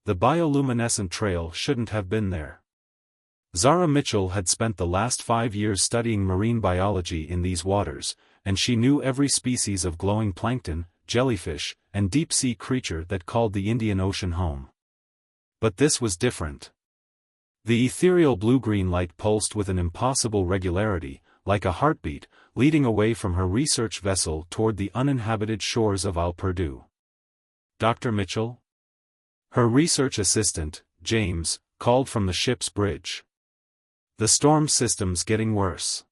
The bioluminescent trail shouldn't have been there. Zara Mitchell had spent the last 5 years studying marine biology in these waters, and she knew every species of glowing plankton, jellyfish, and deep-sea creature that called the Indian Ocean home. But this was different. The ethereal blue-green light pulsed with an impossible regularity, like a heartbeat, leading away from her research vessel toward the uninhabited shores of Isle Perdu. Dr. Mitchell? Her research assistant, James, called from the ship's bridge. The storm system's getting worse.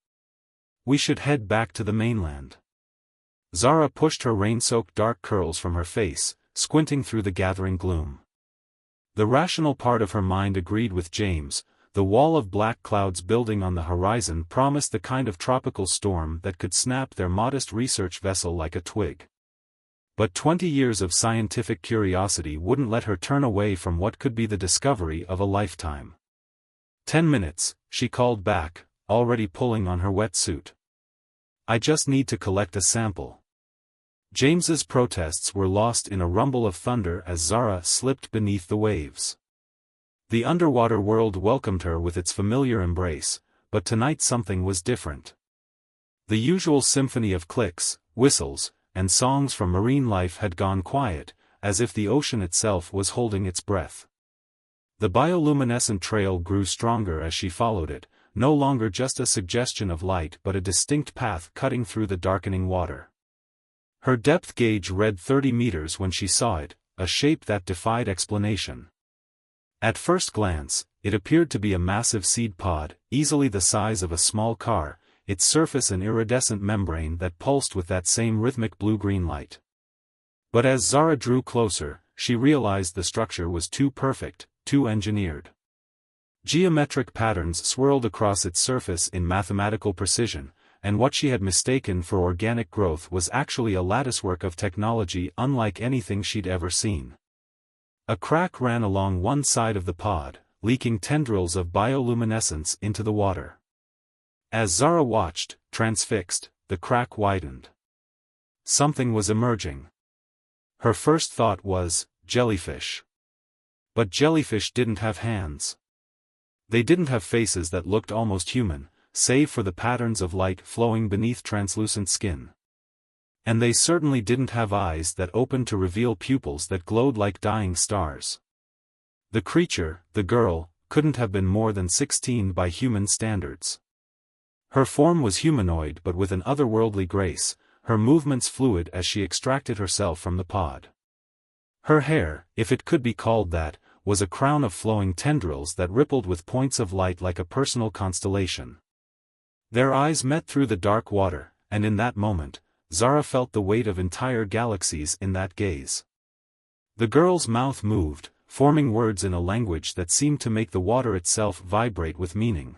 We should head back to the mainland. Zara pushed her rain-soaked dark curls from her face, squinting through the gathering gloom. The rational part of her mind agreed with James. The wall of black clouds building on the horizon promised the kind of tropical storm that could snap their modest research vessel like a twig. But 20 years of scientific curiosity wouldn't let her turn away from what could be the discovery of a lifetime. 10 minutes, she called back, already pulling on her wetsuit. I just need to collect a sample. James's protests were lost in a rumble of thunder as Zara slipped beneath the waves. The underwater world welcomed her with its familiar embrace, but tonight something was different. The usual symphony of clicks, whistles, and songs from marine life had gone quiet, as if the ocean itself was holding its breath. The bioluminescent trail grew stronger as she followed it, no longer just a suggestion of light but a distinct path cutting through the darkening water. Her depth gauge read 30 meters when she saw it, a shape that defied explanation. At first glance, it appeared to be a massive seed pod, easily the size of a small car, its surface an iridescent membrane that pulsed with that same rhythmic blue-green light. But as Zara drew closer, she realized the structure was too perfect, too engineered. Geometric patterns swirled across its surface in mathematical precision, and what she had mistaken for organic growth was actually a latticework of technology unlike anything she'd ever seen. A crack ran along one side of the pod, leaking tendrils of bioluminescence into the water. As Zara watched, transfixed, the crack widened. Something was emerging. Her first thought was, jellyfish. But jellyfish didn't have hands. They didn't have faces that looked almost human, save for the patterns of light flowing beneath translucent skin. And they certainly didn't have eyes that opened to reveal pupils that glowed like dying stars. The creature, the girl, couldn't have been more than 16 by human standards. Her form was humanoid but with an otherworldly grace, her movements fluid as she extracted herself from the pod. Her hair, if it could be called that, was a crown of flowing tendrils that rippled with points of light like a personal constellation. Their eyes met through the dark water, and in that moment, Zara felt the weight of entire galaxies in that gaze. The girl's mouth moved, forming words in a language that seemed to make the water itself vibrate with meaning.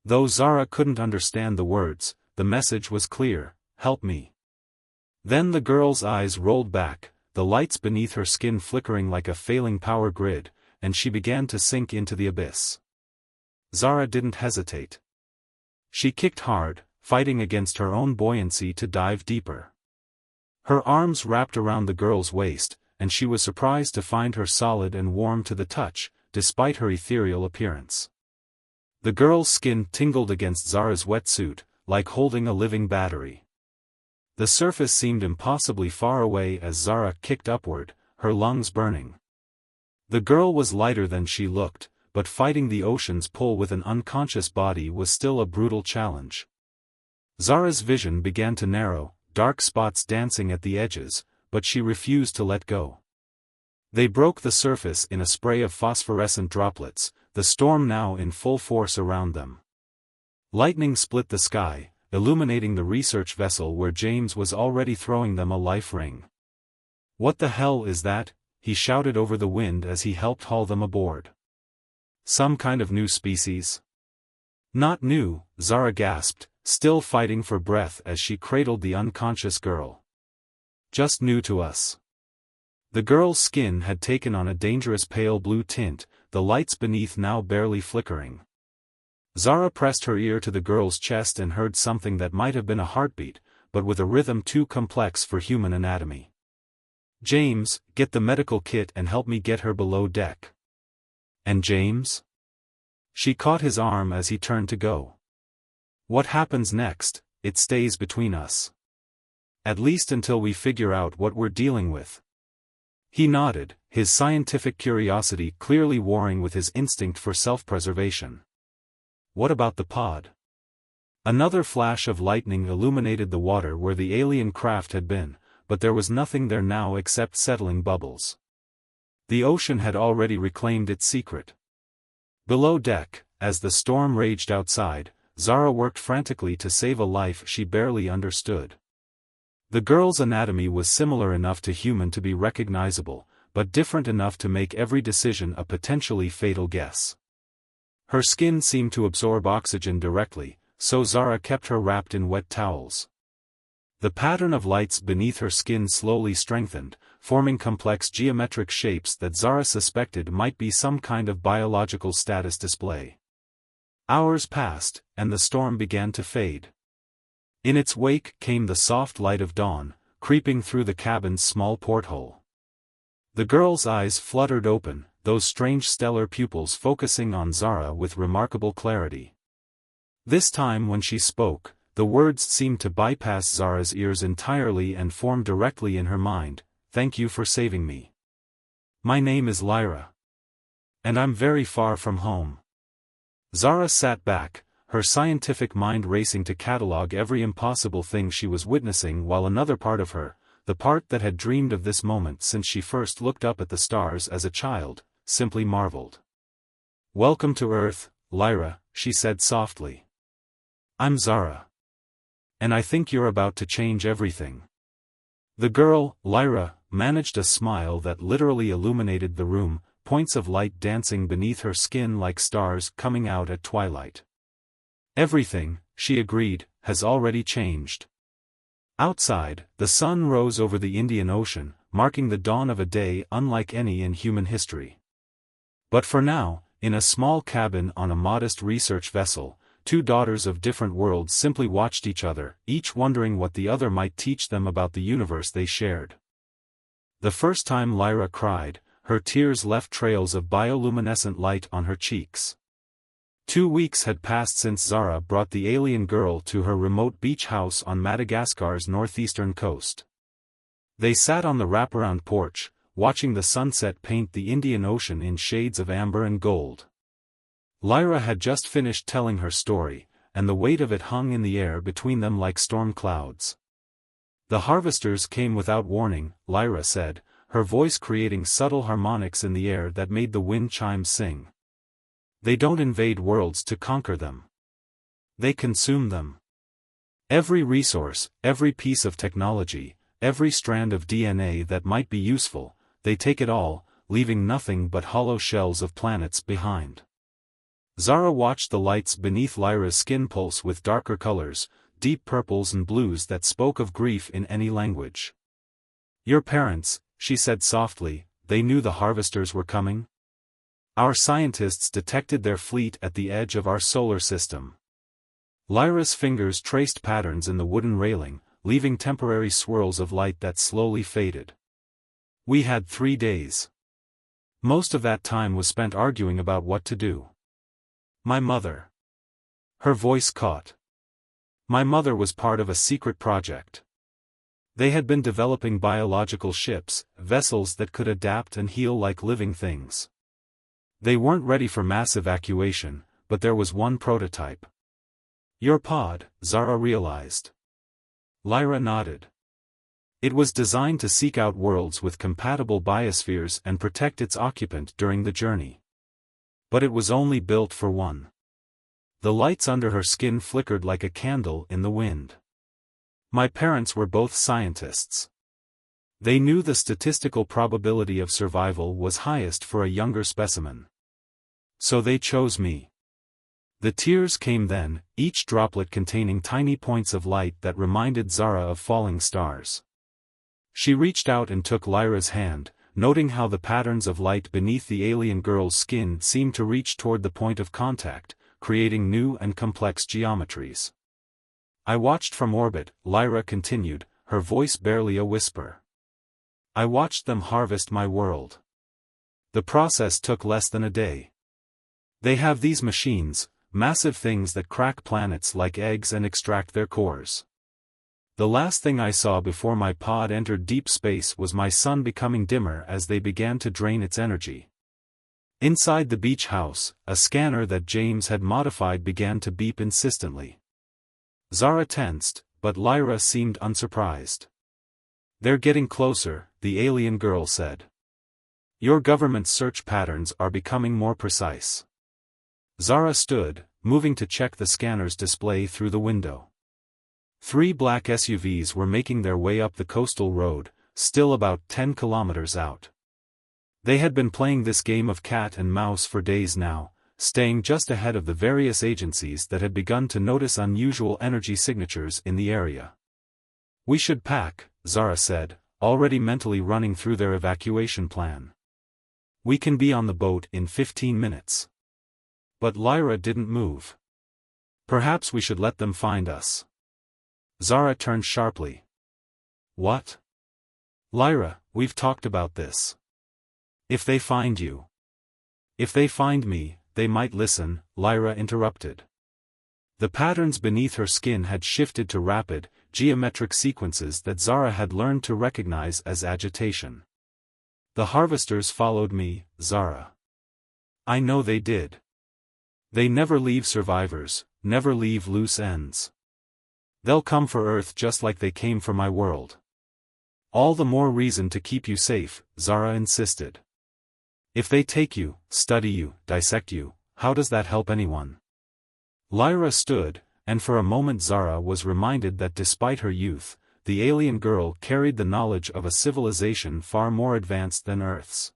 Though Zara couldn't understand the words, the message was clear, help me. Then the girl's eyes rolled back, the lights beneath her skin flickering like a failing power grid, and she began to sink into the abyss. Zara didn't hesitate. She kicked hard, fighting against her own buoyancy to dive deeper. Her arms wrapped around the girl's waist, and she was surprised to find her solid and warm to the touch, despite her ethereal appearance. The girl's skin tingled against Zara's wetsuit, like holding a living battery. The surface seemed impossibly far away as Zara kicked upward, her lungs burning. The girl was lighter than she looked, but fighting the ocean's pull with an unconscious body was still a brutal challenge. Zara's vision began to narrow, dark spots dancing at the edges, but she refused to let go. They broke the surface in a spray of phosphorescent droplets, the storm now in full force around them. Lightning split the sky, illuminating the research vessel where James was already throwing them a life ring. "What the hell is that?" he shouted over the wind as he helped haul them aboard. "Some kind of new species?" "Not new," Zara gasped, still fighting for breath as she cradled the unconscious girl. "Just new to us." The girl's skin had taken on a dangerous pale blue tint, the lights beneath now barely flickering. Zara pressed her ear to the girl's chest and heard something that might have been a heartbeat, but with a rhythm too complex for human anatomy. James, get the medical kit and help me get her below deck. And James? She caught his arm as he turned to go. What happens next, it stays between us. At least until we figure out what we're dealing with. He nodded, his scientific curiosity clearly warring with his instinct for self-preservation. What about the pod? Another flash of lightning illuminated the water where the alien craft had been, but there was nothing there now except settling bubbles. The ocean had already reclaimed its secret. Below deck, as the storm raged outside, Zara worked frantically to save a life she barely understood. The girl's anatomy was similar enough to human to be recognizable, but different enough to make every decision a potentially fatal guess. Her skin seemed to absorb oxygen directly, so Zara kept her wrapped in wet towels. The pattern of lights beneath her skin slowly strengthened, forming complex geometric shapes that Zara suspected might be some kind of biological status display. Hours passed, and the storm began to fade. In its wake came the soft light of dawn, creeping through the cabin's small porthole. The girl's eyes fluttered open, those strange stellar pupils focusing on Zara with remarkable clarity. This time when she spoke, the words seemed to bypass Zara's ears entirely and form directly in her mind. Thank you for saving me. My name is Lyra. And I'm very far from home. Zara sat back, her scientific mind racing to catalog every impossible thing she was witnessing, while another part of her, the part that had dreamed of this moment since she first looked up at the stars as a child, simply marveled. Welcome to Earth, Lyra, she said softly. I'm Zara. And I think you're about to change everything. The girl, Lyra, managed a smile that literally illuminated the room, points of light dancing beneath her skin like stars coming out at twilight. Everything, she agreed, has already changed. Outside, the sun rose over the Indian Ocean, marking the dawn of a day unlike any in human history. But for now, in a small cabin on a modest research vessel, two daughters of different worlds simply watched each other, each wondering what the other might teach them about the universe they shared. The first time Lyra cried, her tears left trails of bioluminescent light on her cheeks. 2 weeks had passed since Zara brought the alien girl to her remote beach house on Madagascar's northeastern coast. They sat on the wraparound porch, watching the sunset paint the Indian Ocean in shades of amber and gold. Lyra had just finished telling her story, and the weight of it hung in the air between them like storm clouds. The harvesters came without warning, Lyra said, her voice creating subtle harmonics in the air that made the wind chimes sing. They don't invade worlds to conquer them. They consume them. Every resource, every piece of technology, every strand of DNA that might be useful, they take it all, leaving nothing but hollow shells of planets behind. Zara watched the lights beneath Lyra's skin pulse with darker colors, deep purples and blues that spoke of grief in any language. Your parents, she said softly, they knew the harvesters were coming? Our scientists detected their fleet at the edge of our solar system. Lyra's fingers traced patterns in the wooden railing, leaving temporary swirls of light that slowly faded. We had 3 days. Most of that time was spent arguing about what to do. My mother. Her voice caught. My mother was part of a secret project. They had been developing biological ships, vessels that could adapt and heal like living things. They weren't ready for mass evacuation, but there was one prototype. Your pod, Zara realized. Lyra nodded. It was designed to seek out worlds with compatible biospheres and protect its occupant during the journey. But it was only built for one. The lights under her skin flickered like a candle in the wind. My parents were both scientists. They knew the statistical probability of survival was highest for a younger specimen. So they chose me. The tears came then, each droplet containing tiny points of light that reminded Zara of falling stars. She reached out and took Lyra's hand, noting how the patterns of light beneath the alien girl's skin seemed to reach toward the point of contact, creating new and complex geometries. I watched from orbit, Lyra continued, her voice barely a whisper. I watched them harvest my world. The process took less than a day. They have these machines, massive things that crack planets like eggs and extract their cores. The last thing I saw before my pod entered deep space was my sun becoming dimmer as they began to drain its energy. Inside the beach house, a scanner that James had modified began to beep insistently. Zara tensed, but Lyra seemed unsurprised. "They're getting closer," the alien girl said. "Your government's search patterns are becoming more precise." Zara stood, moving to check the scanner's display through the window. 3 black SUVs were making their way up the coastal road, still about 10 kilometers out. They had been playing this game of cat and mouse for days now, staying just ahead of the various agencies that had begun to notice unusual energy signatures in the area. "We should pack," Zara said, already mentally running through their evacuation plan. "We can be on the boat in 15 minutes. But Lyra didn't move. "Perhaps we should let them find us." Zara turned sharply. "What?" "Lyra, we've talked about this. If they find you." "If they find me, they might listen," Lyra interrupted. The patterns beneath her skin had shifted to rapid, geometric sequences that Zara had learned to recognize as agitation. "The harvesters followed me, Zara. I know they did. They never leave survivors, never leave loose ends. They'll come for Earth just like they came for my world." "All the more reason to keep you safe," Zara insisted. "If they take you, study you, dissect you, how does that help anyone?" Lyra stood, and for a moment Zara was reminded that despite her youth, the alien girl carried the knowledge of a civilization far more advanced than Earth's.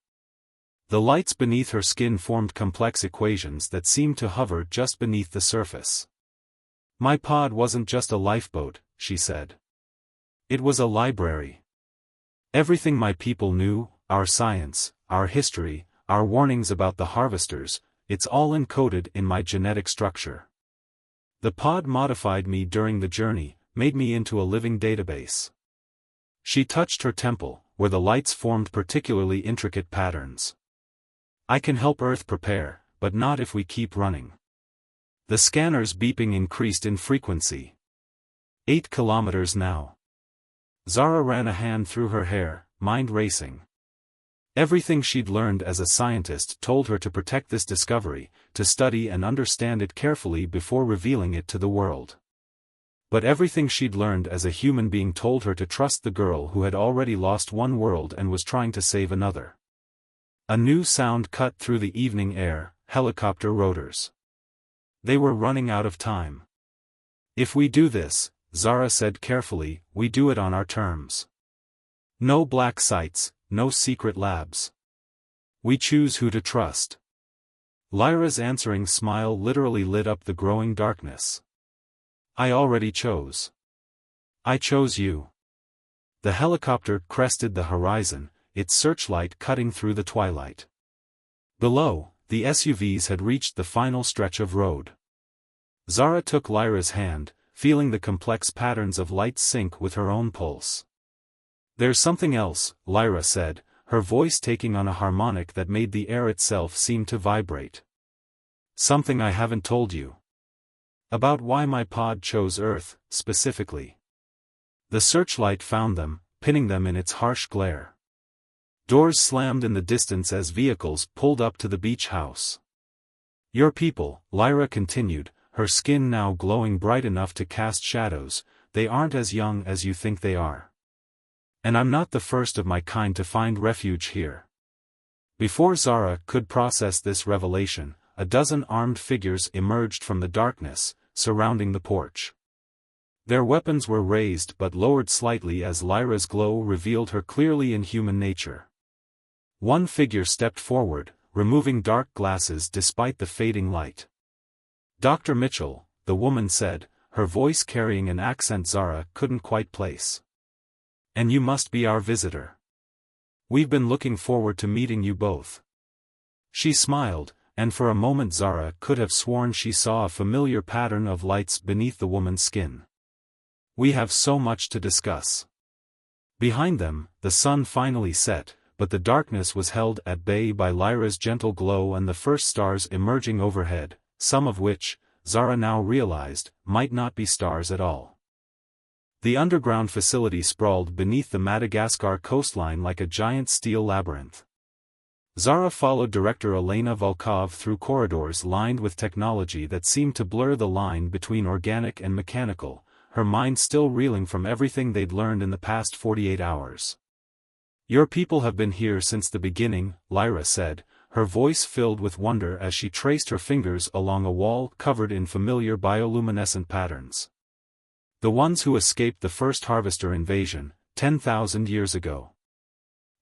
The lights beneath her skin formed complex equations that seemed to hover just beneath the surface. "My pod wasn't just a lifeboat," she said. "It was a library. Everything my people knew, our science, our history, our warnings about the harvesters, it's all encoded in my genetic structure. The pod modified me during the journey, made me into a living database." She touched her temple, where the lights formed particularly intricate patterns. "I can help Earth prepare, but not if we keep running." The scanner's beeping increased in frequency. 8 kilometers now. Zara ran a hand through her hair, mind racing. Everything she'd learned as a scientist told her to protect this discovery, to study and understand it carefully before revealing it to the world. But everything she'd learned as a human being told her to trust the girl who had already lost one world and was trying to save another. A new sound cut through the evening air: helicopter rotors. They were running out of time. "If we do this," Zara said carefully, "we do it on our terms. No black sites, no secret labs. We choose who to trust." Lyra's answering smile literally lit up the growing darkness. "I already chose. I chose you." The helicopter crested the horizon, its searchlight cutting through the twilight. Below, the SUVs had reached the final stretch of road. Zara took Lyra's hand, feeling the complex patterns of light sync with her own pulse. "There's something else," Lyra said, her voice taking on a harmonic that made the air itself seem to vibrate. "Something I haven't told you. About why my pod chose Earth, specifically." The searchlight found them, pinning them in its harsh glare. Doors slammed in the distance as vehicles pulled up to the beach house. "Your people," Lyra continued, her skin now glowing bright enough to cast shadows, "they aren't as young as you think they are. And I'm not the first of my kind to find refuge here." Before Zara could process this revelation, a dozen armed figures emerged from the darkness, surrounding the porch. Their weapons were raised but lowered slightly as Lyra's glow revealed her clearly in human nature. One figure stepped forward, removing dark glasses despite the fading light. "Dr. Mitchell," the woman said, her voice carrying an accent Zara couldn't quite place. "And you must be our visitor. We've been looking forward to meeting you both." She smiled, and for a moment Zara could have sworn she saw a familiar pattern of lights beneath the woman's skin. "We have so much to discuss." Behind them, the sun finally set, but the darkness was held at bay by Lyra's gentle glow and the first stars emerging overhead, some of which, Zara now realized, might not be stars at all. The underground facility sprawled beneath the Madagascar coastline like a giant steel labyrinth. Zara followed director Elena Volkov through corridors lined with technology that seemed to blur the line between organic and mechanical, her mind still reeling from everything they'd learned in the past 48 hours. "Your people have been here since the beginning," Lyra said, her voice filled with wonder as she traced her fingers along a wall covered in familiar bioluminescent patterns. "The ones who escaped the first Harvester invasion, 10,000 years ago.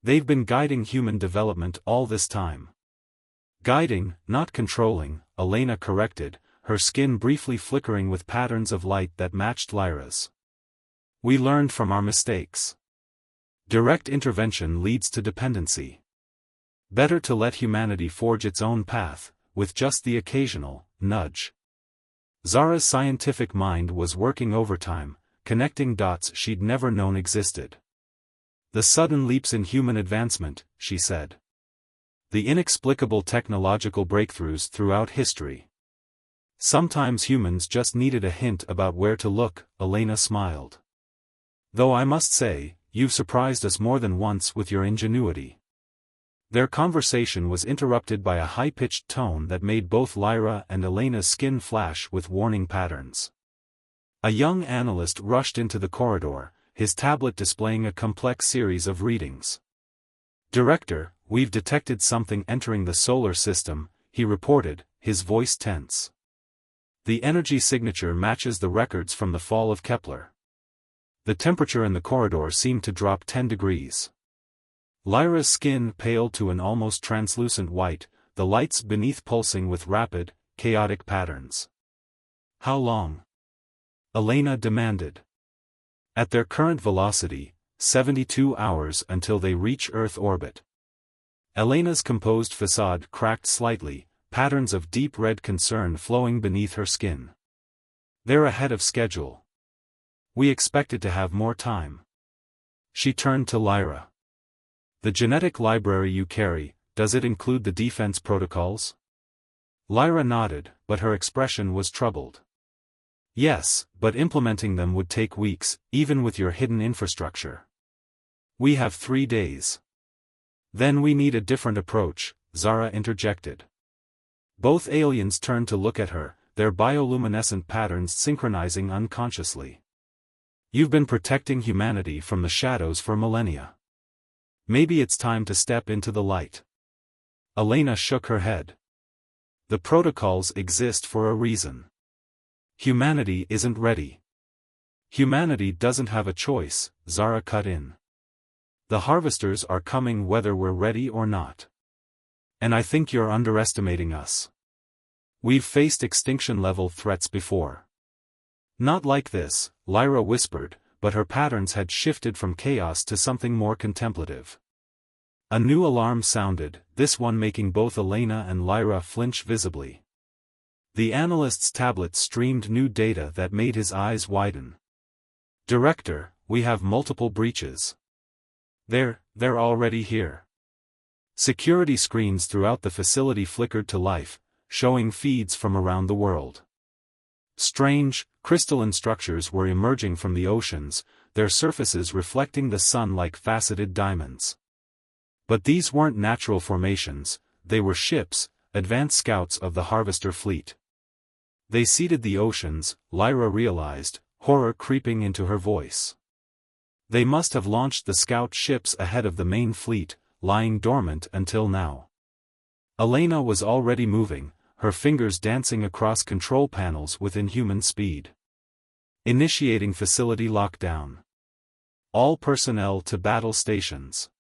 They've been guiding human development all this time." "Guiding, not controlling," Elena corrected, her skin briefly flickering with patterns of light that matched Lyra's. "We learned from our mistakes. Direct intervention leads to dependency. Better to let humanity forge its own path, with just the occasional nudge." Zara's scientific mind was working overtime, connecting dots she'd never known existed. "The sudden leaps in human advancement," she said. "The inexplicable technological breakthroughs throughout history. Sometimes humans just needed a hint about where to look," Elena smiled. "Though I must say, you've surprised us more than once with your ingenuity." Their conversation was interrupted by a high-pitched tone that made both Lyra and Elena's skin flash with warning patterns. A young analyst rushed into the corridor, his tablet displaying a complex series of readings. "Director, we've detected something entering the solar system," he reported, his voice tense. "The energy signature matches the records from the fall of Kepler." The temperature in the corridor seemed to drop 10 degrees. Lyra's skin paled to an almost translucent white, the lights beneath pulsing with rapid, chaotic patterns. "How long?" Elena demanded. "At their current velocity, 72 hours until they reach Earth orbit." Elena's composed facade cracked slightly, patterns of deep red concern flowing beneath her skin. "They're ahead of schedule. We expected to have more time." She turned to Lyra. "The genetic library you carry, does it include the defense protocols?" Lyra nodded, but her expression was troubled. "Yes, but implementing them would take weeks, even with your hidden infrastructure. We have 3 days. Then we need a different approach," Zara interjected. Both aliens turned to look at her, their bioluminescent patterns synchronizing unconsciously. "You've been protecting humanity from the shadows for millennia. Maybe it's time to step into the light." Elena shook her head. "The protocols exist for a reason. Humanity isn't ready." "Humanity doesn't have a choice," Zara cut in. "The Harvesters are coming whether we're ready or not. And I think you're underestimating us. We've faced extinction-level threats before." "Not like this," Lyra whispered, but her patterns had shifted from chaos to something more contemplative. A new alarm sounded, this one making both Elena and Lyra flinch visibly. The analyst's tablet streamed new data that made his eyes widen. "Director, we have multiple breaches. They're already here." Security screens throughout the facility flickered to life, showing feeds from around the world. Strange, crystalline structures were emerging from the oceans, their surfaces reflecting the sun like faceted diamonds. But these weren't natural formations, they were ships, advanced scouts of the Harvester fleet. They seeded the oceans, Lyra realized, horror creeping into her voice. They must have launched the scout ships ahead of the main fleet, lying dormant until now. Elena was already moving, her fingers dancing across control panels with inhuman speed. Initiating facility lockdown. All personnel to battle stations.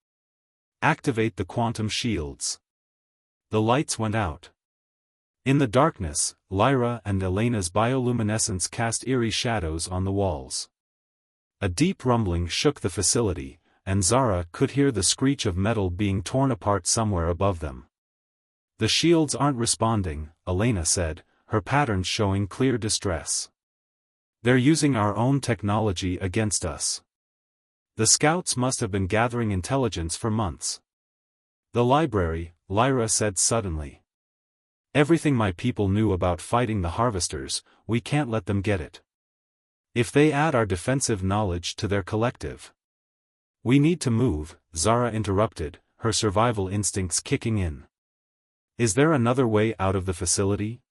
Activate the quantum shields. The lights went out. In the darkness, Lyra and Elena's bioluminescence cast eerie shadows on the walls. A deep rumbling shook the facility, and Zara could hear the screech of metal being torn apart somewhere above them. "The shields aren't responding," Elena said, her patterns showing clear distress. "They're using our own technology against us." The scouts must have been gathering intelligence for months. The library, Lyra said suddenly. Everything my people knew about fighting the harvesters, we can't let them get it. If they add our defensive knowledge to their collective. We need to move, Zara interrupted, her survival instincts kicking in. Is there another way out of the facility?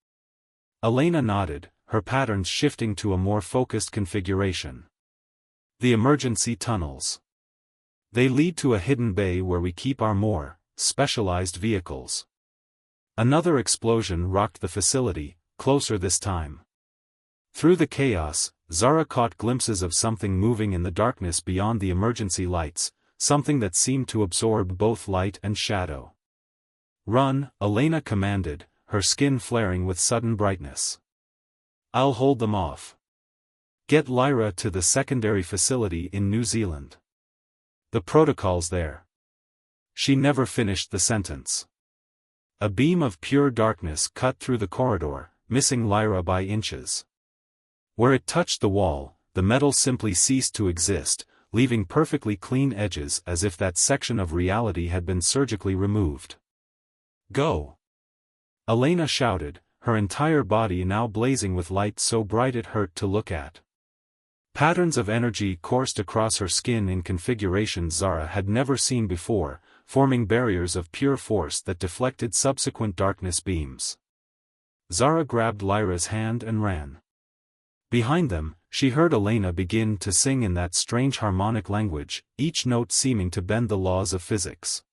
Elena nodded, her patterns shifting to a more focused configuration. The emergency tunnels. They lead to a hidden bay where we keep our more specialized vehicles. Another explosion rocked the facility, closer this time. Through the chaos, Zara caught glimpses of something moving in the darkness beyond the emergency lights, something that seemed to absorb both light and shadow. Run, Elena commanded, her skin flaring with sudden brightness. I'll hold them off. Get Lyra to the secondary facility in New Zealand. The protocol's there. She never finished the sentence. A beam of pure darkness cut through the corridor, missing Lyra by inches. Where it touched the wall, the metal simply ceased to exist, leaving perfectly clean edges as if that section of reality had been surgically removed. Go! Elena shouted, her entire body now blazing with light so bright it hurt to look at. Patterns of energy coursed across her skin in configurations Zara had never seen before, forming barriers of pure force that deflected subsequent darkness beams. Zara grabbed Lyra's hand and ran. Behind them, she heard Elena begin to sing in that strange harmonic language, each note seeming to bend the laws of physics.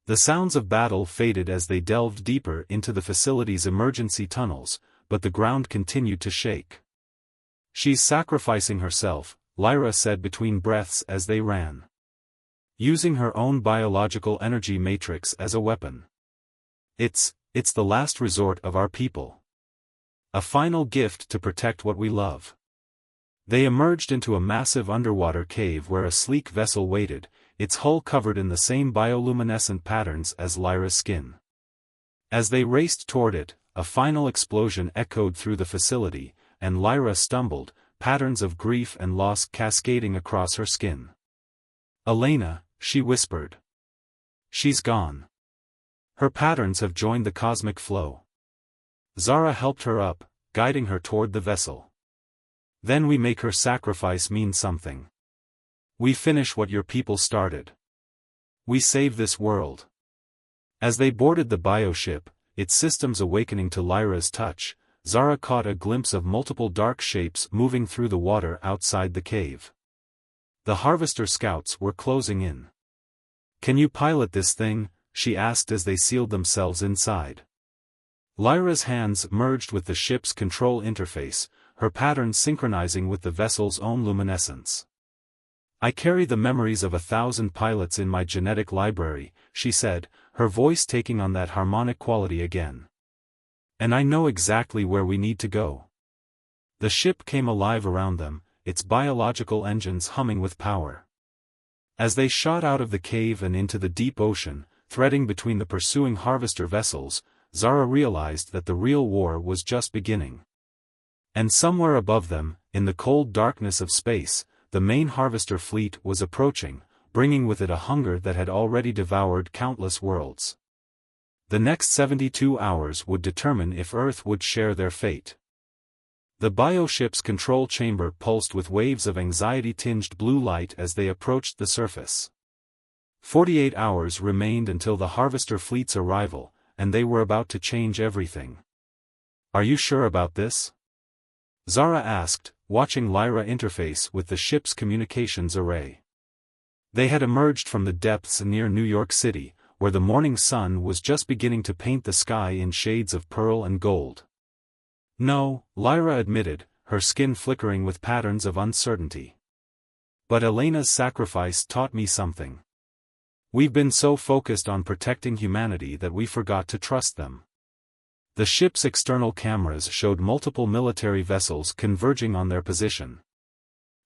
The sounds of battle faded as they delved deeper into the facility's emergency tunnels, but the ground continued to shake. She's sacrificing herself, Lyra said between breaths as they ran. Using her own biological energy matrix as a weapon. It's the last resort of our people. A final gift to protect what we love. They emerged into a massive underwater cave where a sleek vessel waited, its hull covered in the same bioluminescent patterns as Lyra's skin. As they raced toward it, a final explosion echoed through the facility, and Lyra stumbled, patterns of grief and loss cascading across her skin. Elena, she whispered. She's gone. Her patterns have joined the cosmic flow. Zara helped her up, guiding her toward the vessel. Then we make her sacrifice mean something. We finish what your people started. We save this world. As they boarded the bioship, its systems awakening to Lyra's touch, Zara caught a glimpse of multiple dark shapes moving through the water outside the cave. The Harvester scouts were closing in. Can you pilot this thing? She asked as they sealed themselves inside. Lyra's hands merged with the ship's control interface, her patterns synchronizing with the vessel's own luminescence. I carry the memories of 1,000 pilots in my genetic library, she said, her voice taking on that harmonic quality again. And I know exactly where we need to go. The ship came alive around them, its biological engines humming with power. As they shot out of the cave and into the deep ocean, threading between the pursuing Harvester vessels, Zara realized that the real war was just beginning. And somewhere above them, in the cold darkness of space, the main Harvester fleet was approaching, bringing with it a hunger that had already devoured countless worlds. The next 72 hours would determine if Earth would share their fate. The bioship's control chamber pulsed with waves of anxiety-tinged blue light as they approached the surface. 48 hours remained until the Harvester fleet's arrival, and they were about to change everything. Are you sure about this? Zara asked, watching Lyra interface with the ship's communications array. They had emerged from the depths near New York City, where the morning sun was just beginning to paint the sky in shades of pearl and gold. No, Lyra admitted, her skin flickering with patterns of uncertainty. But Elena's sacrifice taught me something. We've been so focused on protecting humanity that we forgot to trust them. The ship's external cameras showed multiple military vessels converging on their position.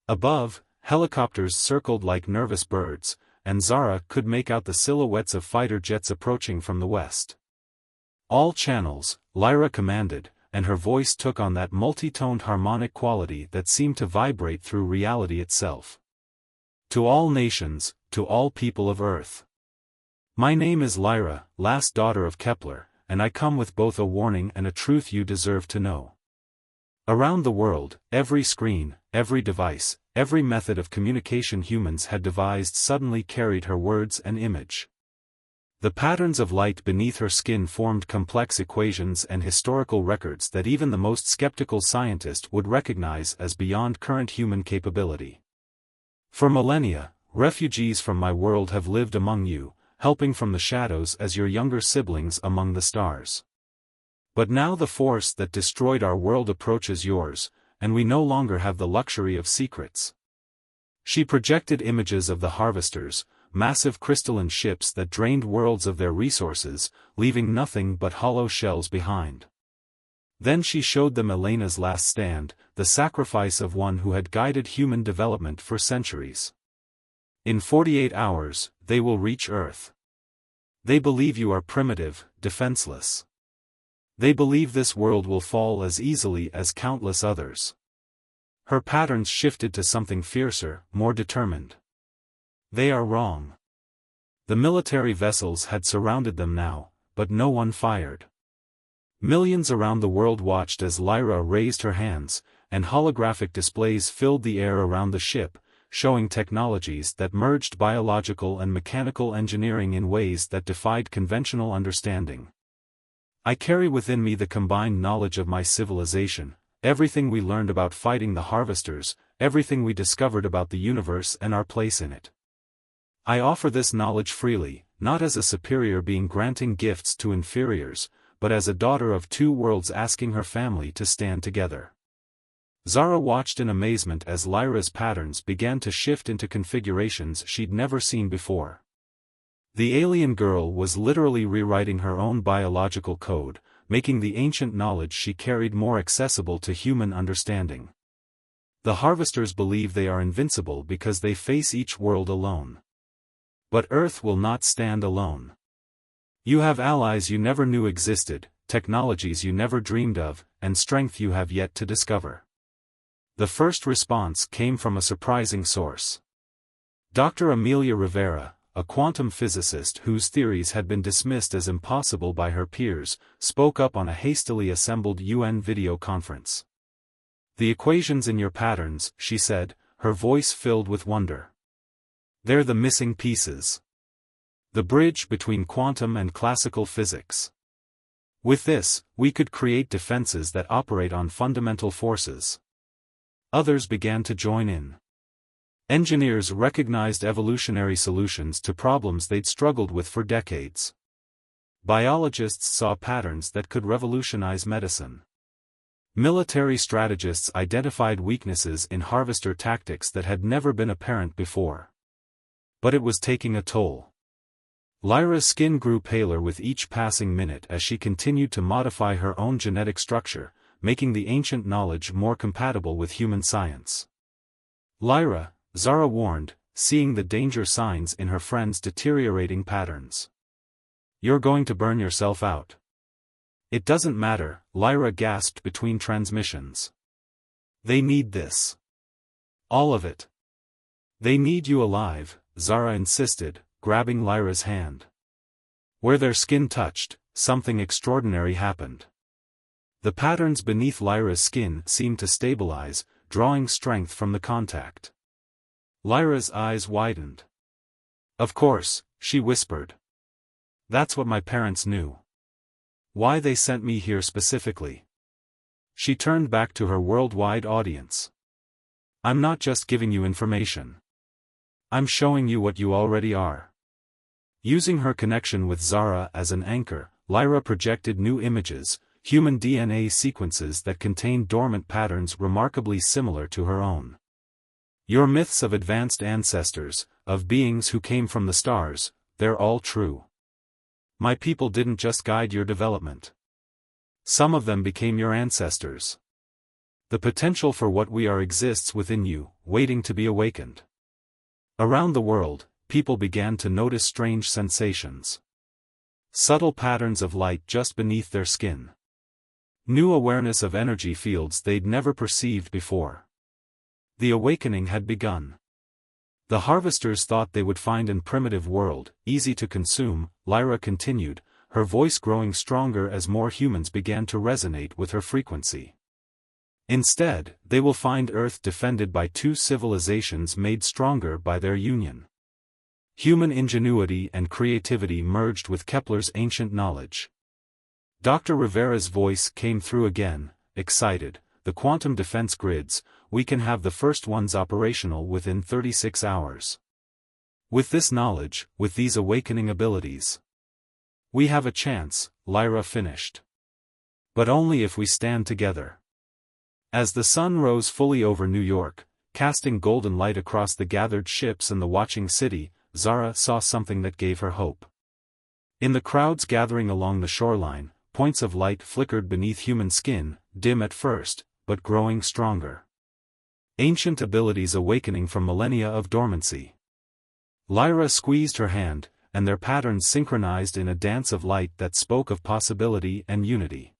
Above, helicopters circled like nervous birds, and Zara could make out the silhouettes of fighter jets approaching from the west. All channels, Lyra commanded, and her voice took on that multi-toned harmonic quality that seemed to vibrate through reality itself. To all nations, to all people of Earth. My name is Lyra, last daughter of Kepler, and I come with both a warning and a truth you deserve to know. Around the world, every screen, every device, every method of communication humans had devised suddenly carried her words and image. The patterns of light beneath her skin formed complex equations and historical records that even the most skeptical scientist would recognize as beyond current human capability. For millennia, refugees from my world have lived among you, helping from the shadows as your younger siblings among the stars. But now the force that destroyed our world approaches yours, and we no longer have the luxury of secrets. She projected images of the harvesters, massive crystalline ships that drained worlds of their resources, leaving nothing but hollow shells behind. Then she showed them Elena's last stand, the sacrifice of one who had guided human development for centuries. In 48 hours, they will reach Earth. They believe you are primitive, defenseless. They believe this world will fall as easily as countless others. Her patterns shifted to something fiercer, more determined. They are wrong. The military vessels had surrounded them now, but no one fired. Millions around the world watched as Lyra raised her hands, and holographic displays filled the air around the ship, showing technologies that merged biological and mechanical engineering in ways that defied conventional understanding. I carry within me the combined knowledge of my civilization, everything we learned about fighting the harvesters, everything we discovered about the universe and our place in it. I offer this knowledge freely, not as a superior being granting gifts to inferiors, but as a daughter of two worlds asking her family to stand together. Zara watched in amazement as Lyra's patterns began to shift into configurations she'd never seen before. The alien girl was literally rewriting her own biological code, making the ancient knowledge she carried more accessible to human understanding. The harvesters believe they are invincible because they face each world alone. But Earth will not stand alone. You have allies you never knew existed, technologies you never dreamed of, and strength you have yet to discover. The first response came from a surprising source. Dr. Amelia Rivera, a quantum physicist whose theories had been dismissed as impossible by her peers, spoke up on a hastily assembled UN video conference. The equations in your patterns, she said, her voice filled with wonder. They're the missing pieces. The bridge between quantum and classical physics. With this, we could create defenses that operate on fundamental forces. Others began to join in. Engineers recognized evolutionary solutions to problems they'd struggled with for decades. Biologists saw patterns that could revolutionize medicine. Military strategists identified weaknesses in harvester tactics that had never been apparent before. But it was taking a toll. Lyra's skin grew paler with each passing minute as she continued to modify her own genetic structure, making the ancient knowledge more compatible with human science. Lyra, Zara warned, seeing the danger signs in her friend's deteriorating patterns. You're going to burn yourself out. It doesn't matter, Lyra gasped between transmissions. They need this. All of it. They need you alive, Zara insisted, grabbing Lyra's hand. Where their skin touched, something extraordinary happened. The patterns beneath Lyra's skin seemed to stabilize, drawing strength from the contact. Lyra's eyes widened. Of course, she whispered. That's what my parents knew. Why they sent me here specifically. She turned back to her worldwide audience. I'm not just giving you information. I'm showing you what you already are. Using her connection with Zara as an anchor, Lyra projected new images, human DNA sequences that contained dormant patterns remarkably similar to her own. Your myths of advanced ancestors, of beings who came from the stars, they're all true. My people didn't just guide your development. Some of them became your ancestors. The potential for what we are exists within you, waiting to be awakened. Around the world, people began to notice strange sensations. Subtle patterns of light just beneath their skin. New awareness of energy fields they'd never perceived before. The awakening had begun. The harvesters thought they would find an primitive world, easy to consume, Lyra continued, her voice growing stronger as more humans began to resonate with her frequency. Instead, they will find Earth defended by two civilizations made stronger by their union. Human ingenuity and creativity merged with Kepler's ancient knowledge. Dr. Rivera's voice came through again, excited. The quantum defense grids, we can have the first ones operational within 36 hours. With this knowledge, with these awakening abilities, we have a chance, Lyra finished. But only if we stand together. As the sun rose fully over New York, casting golden light across the gathered ships and the watching city, Zara saw something that gave her hope. In the crowds gathering along the shoreline, points of light flickered beneath human skin, dim at first, but growing stronger. Ancient abilities awakening from millennia of dormancy. Lyra squeezed her hand, and their patterns synchronized in a dance of light that spoke of possibility and unity.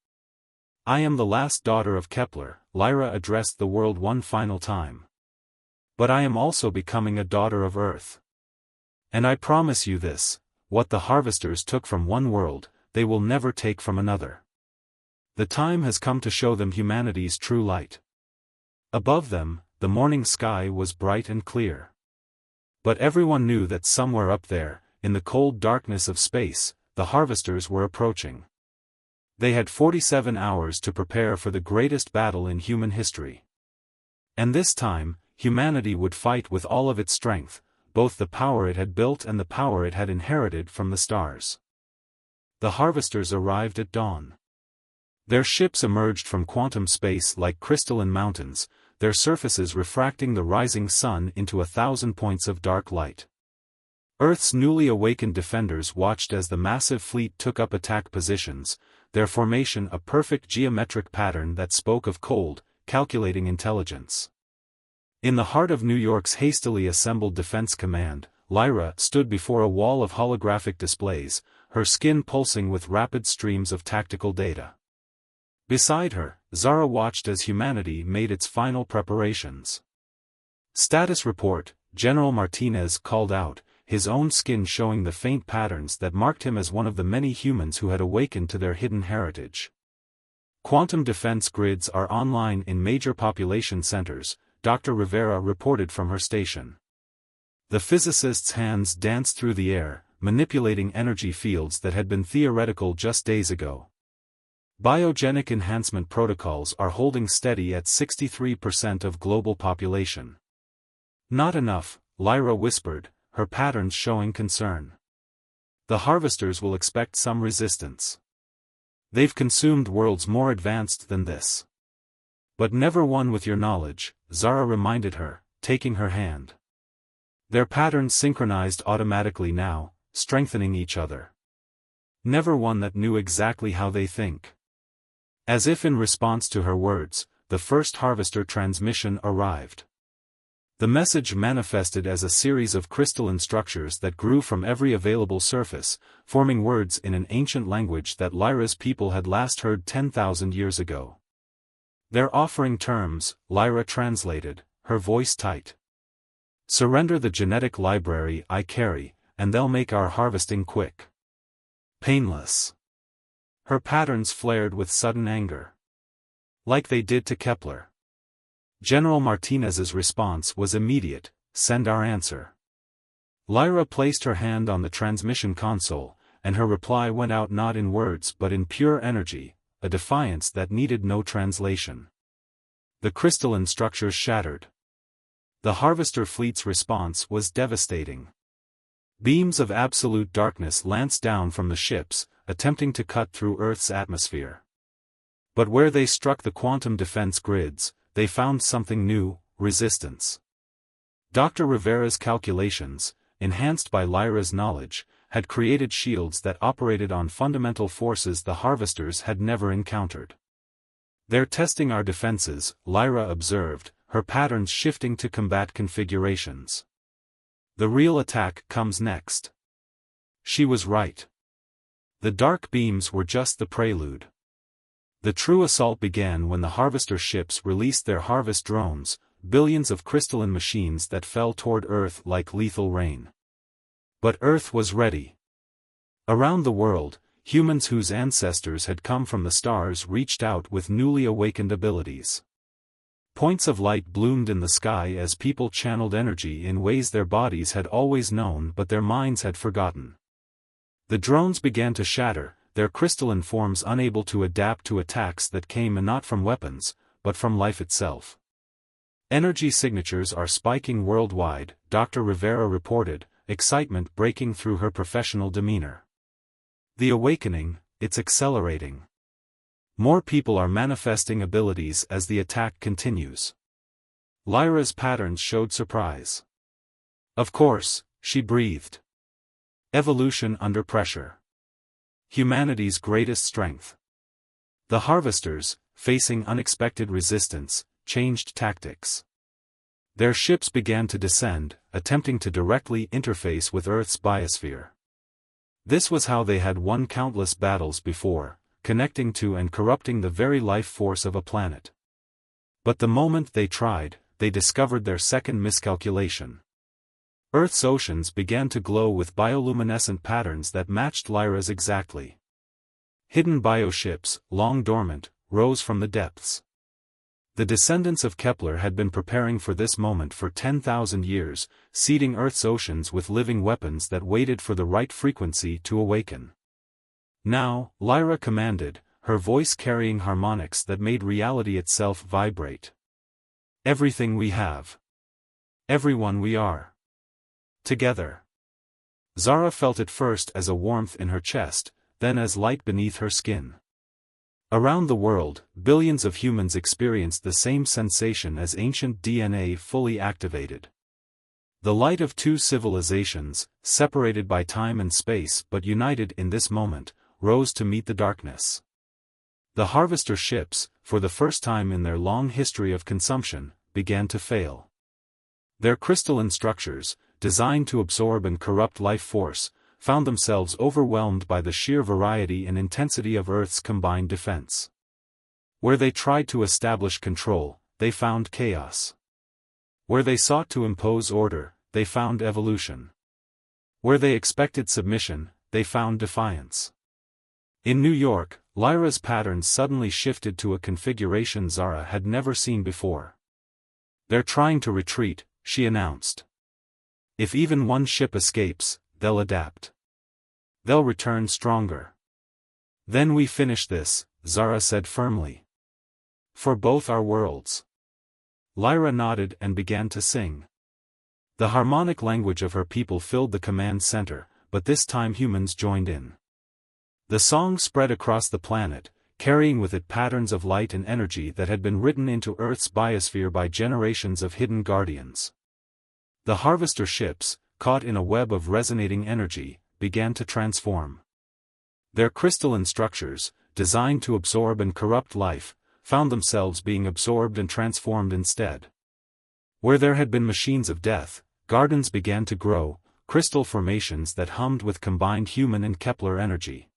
I am the last daughter of Kepler, Lyra addressed the world one final time. But I am also becoming a daughter of Earth. And I promise you this, what the harvesters took from one world, they will never take from another. The time has come to show them humanity's true light. Above them, the morning sky was bright and clear. But everyone knew that somewhere up there, in the cold darkness of space, the harvesters were approaching. They had 47 hours to prepare for the greatest battle in human history. And this time, humanity would fight with all of its strength, both the power it had built and the power it had inherited from the stars. The harvesters arrived at dawn. Their ships emerged from quantum space like crystalline mountains, their surfaces refracting the rising sun into 1,000 points of dark light. Earth's newly awakened defenders watched as the massive fleet took up attack positions, their formation a perfect geometric pattern that spoke of cold, calculating intelligence. In the heart of New York's hastily assembled defense command, Lyra stood before a wall of holographic displays, her skin pulsing with rapid streams of tactical data. Beside her, Zara watched as humanity made its final preparations. Status report, General Martinez called out, his own skin showing the faint patterns that marked him as one of the many humans who had awakened to their hidden heritage. Quantum defense grids are online in major population centers, Dr. Rivera reported from her station. The physicist's hands danced through the air, manipulating energy fields that had been theoretical just days ago. Biogenic enhancement protocols are holding steady at 63% of global population. Not enough, Lyra whispered, her patterns showing concern. The harvesters will expect some resistance. They've consumed worlds more advanced than this. But never one with your knowledge, Zara reminded her, taking her hand. Their patterns synchronized automatically now, strengthening each other. Never one that knew exactly how they think. As if in response to her words, the first harvester transmission arrived. The message manifested as a series of crystalline structures that grew from every available surface, forming words in an ancient language that Lyra's people had last heard 10,000 years ago. They're offering terms, Lyra translated, her voice tight. Surrender the genetic library I carry, and they'll make our harvesting quick. Painless. Her patterns flared with sudden anger. Like they did to Kepler. General Martinez's response was immediate, send our answer. Lyra placed her hand on the transmission console, and her reply went out not in words but in pure energy, a defiance that needed no translation. The crystalline structures shattered. The harvester fleet's response was devastating. Beams of absolute darkness lanced down from the ships, attempting to cut through Earth's atmosphere. But where they struck the quantum defense grids, they found something new, resistance. Dr. Rivera's calculations, enhanced by Lyra's knowledge, had created shields that operated on fundamental forces the harvesters had never encountered. They're testing our defenses, Lyra observed, her patterns shifting to combat configurations. The real attack comes next. She was right. The dark beams were just the prelude. The true assault began when the harvester ships released their harvest drones, billions of crystalline machines that fell toward Earth like lethal rain. But Earth was ready. Around the world, humans whose ancestors had come from the stars reached out with newly awakened abilities. Points of light bloomed in the sky as people channeled energy in ways their bodies had always known but their minds had forgotten. The drones began to shatter, their crystalline forms unable to adapt to attacks that came not from weapons, but from life itself. Energy signatures are spiking worldwide, Dr. Rivera reported, excitement breaking through her professional demeanor. The awakening, it's accelerating. More people are manifesting abilities as the attack continues. Lyra's patterns showed surprise. Of course, she breathed. Evolution under pressure. Humanity's greatest strength. The harvesters, facing unexpected resistance, changed tactics. Their ships began to descend, attempting to directly interface with Earth's biosphere. This was how they had won countless battles before, connecting to and corrupting the very life force of a planet. But the moment they tried, they discovered their second miscalculation. Earth's oceans began to glow with bioluminescent patterns that matched Lyra's exactly. Hidden bioships, long dormant, rose from the depths. The descendants of Kepler had been preparing for this moment for 10,000 years, seeding Earth's oceans with living weapons that waited for the right frequency to awaken. Now, Lyra commanded, her voice carrying harmonics that made reality itself vibrate. Everything we have. Everyone we are. Together. Zara felt it first as a warmth in her chest, then as light beneath her skin. Around the world, billions of humans experienced the same sensation as ancient DNA fully activated. The light of two civilizations, separated by time and space but united in this moment, rose to meet the darkness. The harvester ships, for the first time in their long history of consumption, began to fail. Their crystalline structures, designed to absorb and corrupt life force, found themselves overwhelmed by the sheer variety and intensity of Earth's combined defense. Where they tried to establish control, they found chaos. Where they sought to impose order, they found evolution. Where they expected submission, they found defiance. In New York, Lyra's patterns suddenly shifted to a configuration Zara had never seen before. "They're trying to retreat," she announced. "If even one ship escapes, they'll adapt. They'll return stronger. Then we finish this," Zara said firmly. "For both our worlds." Lyra nodded and began to sing. The harmonic language of her people filled the command center, but this time humans joined in. The song spread across the planet, carrying with it patterns of light and energy that had been written into Earth's biosphere by generations of hidden guardians. The harvester ships, caught in a web of resonating energy, began to transform. Their crystalline structures, designed to absorb and corrupt life, found themselves being absorbed and transformed instead. Where there had been machines of death, gardens began to grow, crystal formations that hummed with combined human and Kepler energy.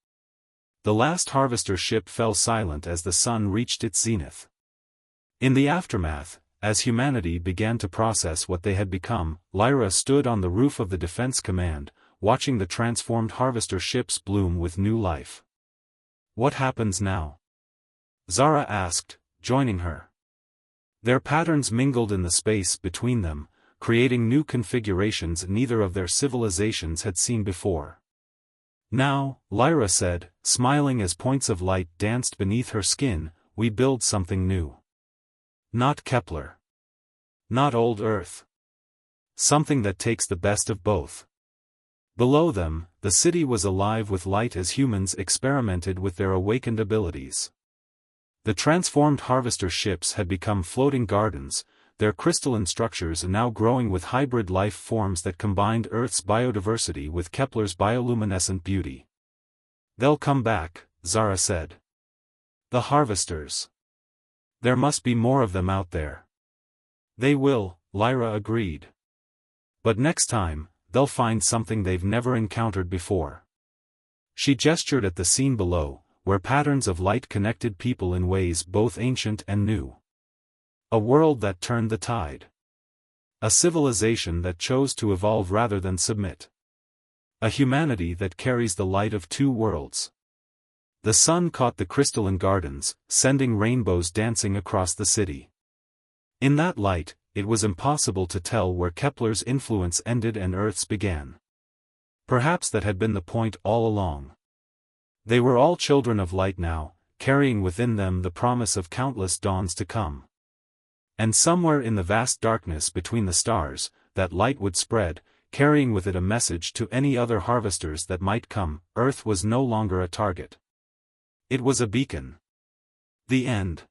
The last harvester ship fell silent as the sun reached its zenith. In the aftermath, as humanity began to process what they had become, Lyra stood on the roof of the Defense Command, watching the transformed harvester ships bloom with new life. "What happens now?" Zara asked, joining her. Their patterns mingled in the space between them, creating new configurations neither of their civilizations had seen before. "Now," Lyra said, smiling as points of light danced beneath her skin, "we build something new. Not Kepler. Not old Earth. Something that takes the best of both." Below them, the city was alive with light as humans experimented with their awakened abilities. The transformed harvester ships had become floating gardens, their crystalline structures now growing with hybrid life forms that combined Earth's biodiversity with Kepler's bioluminescent beauty. "They'll come back," Zara said. "The harvesters. There must be more of them out there." "They will," Lyra agreed. "But next time, they'll find something they've never encountered before." She gestured at the scene below, where patterns of light connected people in ways both ancient and new. A world that turned the tide. A civilization that chose to evolve rather than submit. A humanity that carries the light of two worlds. The sun caught the crystalline gardens, sending rainbows dancing across the city. In that light, it was impossible to tell where Kepler's influence ended and Earth's began. Perhaps that had been the point all along. They were all children of light now, carrying within them the promise of countless dawns to come. And somewhere in the vast darkness between the stars, that light would spread, carrying with it a message to any other harvesters that might come. Earth was no longer a target. It was a beacon. The end.